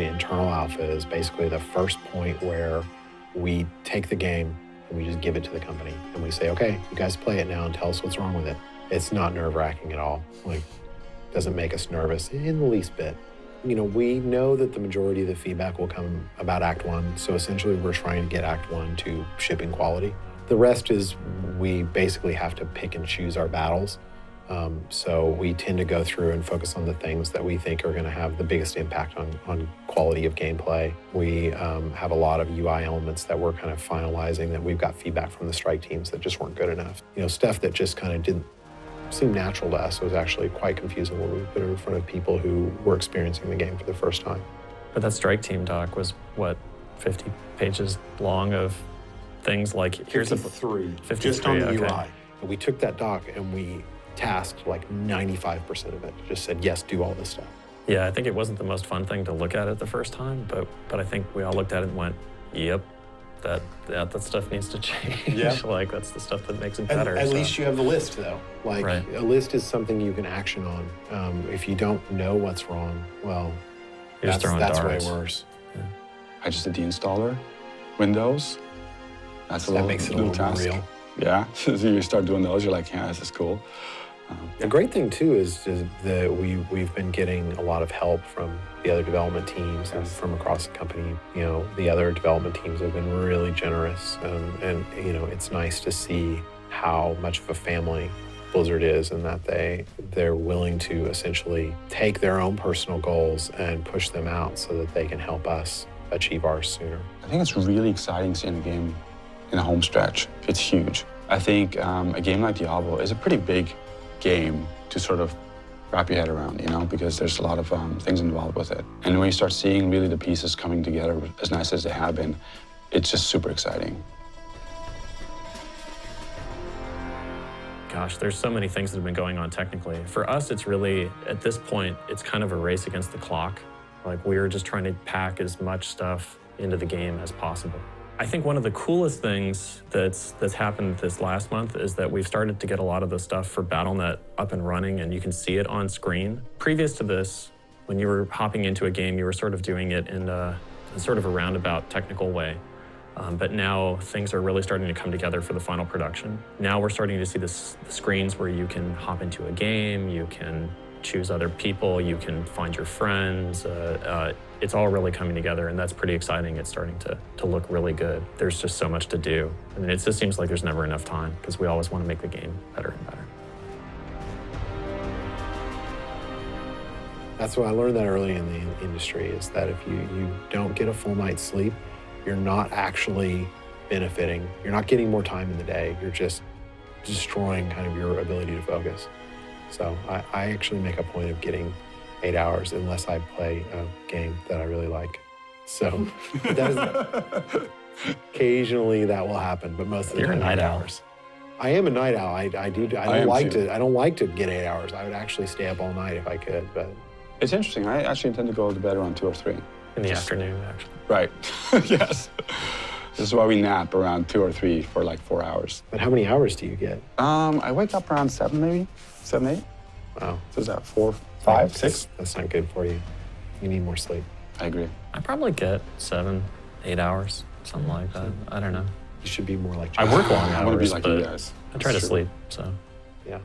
internal alpha is basically the first point where we take the game and we just give it to the company and we say, okay, you guys play it now and tell us what's wrong with it. It's not nerve-wracking at all. Like, doesn't make us nervous in the least bit. You know, we know that the majority of the feedback will come about Act 1, so essentially we're trying to get Act 1 to shipping quality. The rest is we basically have to pick and choose our battles. So we tend to go through and focus on the things that we think are going to have the biggest impact on quality of gameplay. We have a lot of UI elements that we're kind of finalizing that we've got feedback from the strike teams that just weren't good enough. You know, stuff that just kind of didn't seem natural to us. It was actually quite confusing when we put it in front of people who were experiencing the game for the first time. But that strike team doc was, what, 50 pages long of things like, here's 53, just on the UI. We took that doc and we tasked like 95% of it. Just said, yes, do all this stuff. Yeah, I think it wasn't the most fun thing to look at it the first time, but I think we all looked at it and went, yep, that stuff needs to change. Yeah. Like, that's the stuff that makes it better. At least you have the list, though. Like, right. A list is something you can action on. If you don't know what's wrong, well, that's way worse. Yeah. I just did the installer, Windows. That makes it a little more real. Yeah, so you start doing those, you're like, yeah, this is cool. The great thing, too, is that we've been getting a lot of help from the other development teams and from across the company. You know, the other development teams have been really generous, and you know, it's nice to see how much of a family Blizzard is, and that they're willing to essentially take their own personal goals and push them out so that they can help us achieve ours sooner. I think it's really exciting seeing a game in the home stretch. It's huge. I think a game like Diablo is a pretty big game to sort of wrap your head around, you know, because there's a lot of things involved with it. And when you start seeing really the pieces coming together as nice as they have been, it's just super exciting. Gosh, there's so many things that have been going on technically. For us, it's really, at this point, it's kind of a race against the clock. Like, we're just trying to pack as much stuff into the game as possible. I think one of the coolest things that's happened this last month is that we've started to get a lot of the stuff for Battle.net up and running, and you can see it on screen. Previous to this, when you were hopping into a game, you were sort of doing it in sort of a roundabout technical way. But now things are really starting to come together for the final production. Now we're starting to see the screens where you can hop into a game, you can choose other people, you can find your friends. It's all really coming together, and that's pretty exciting. It's starting to look really good. There's just so much to do. I mean, it just seems like there's never enough time because we always want to make the game better and better. That's what I learned that early in the industry, is that if you don't get a full night's sleep, you're not actually benefiting. You're not getting more time in the day. You're just destroying kind of your ability to focus. So I actually make a point of getting 8 hours unless I play a game that I really like. So occasionally that will happen, but most of the time, you're a night owl. I am a night owl. I don't like to get 8 hours. I would actually stay up all night if I could, but. It's interesting. I actually tend to go to bed around 2 or 3. In the afternoon, actually. Right. Yes. This is why we nap around 2 or 3 for like 4 hours. But how many hours do you get? I wake up around 7, maybe 7, 8. Wow. So is that 4, 5, 6? That's not good for you. You need more sleep. I agree. I probably get 7, 8 hours, something like that. I don't know. You should be more like. I work long hours, I want to be like but you guys. I try to sleep, so. Yeah.